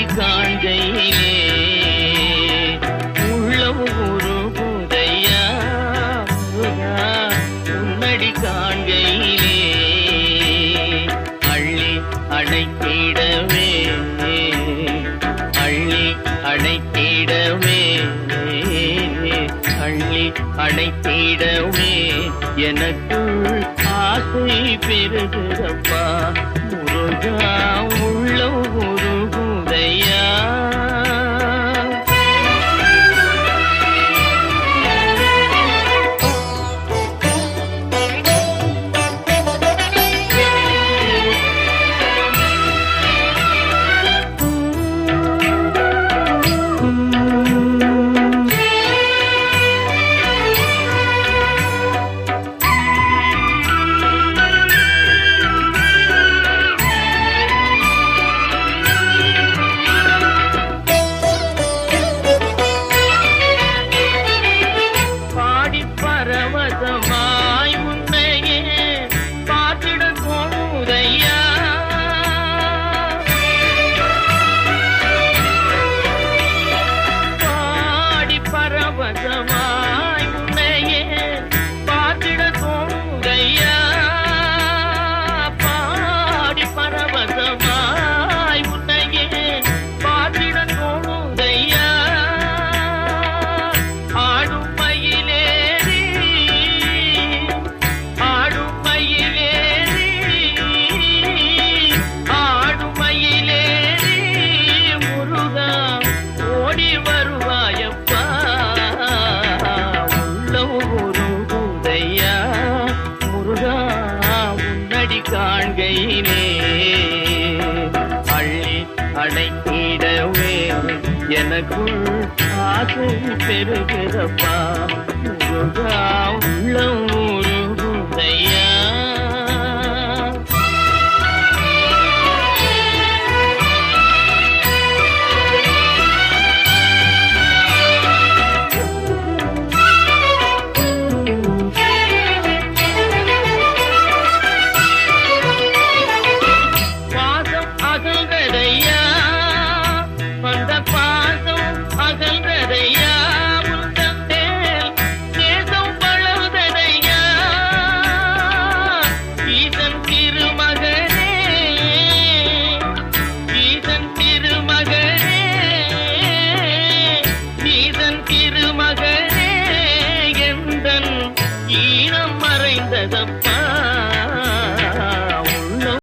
உன்னடி காண்கையிலே உள்ளம் உருகுதையா முருகா உன்னடி காண்கையிலே அள்ளி அணைத்திடவே அள்ளி அணைத்திடவே அள்ளி அணைத்திடவே எனக்குள் ஆசை பெருகுதப்பா முருகா உள்ளம் உருகுதையா பரவசமாய் உன்னையே பார்த்திட தோணுதையா பாடி பரவசமாய் உன்னையே பார்த்திட தோணுதையா பாடி பரவசமாய் உன்னையே பார்த்திட தோணுதையா ஆடும் மயிலே காண்கையிலே அள்ளி அணைத்திடவே எனக்குள் ஆசை பெருகிறப்பா முருகா உள்ளம்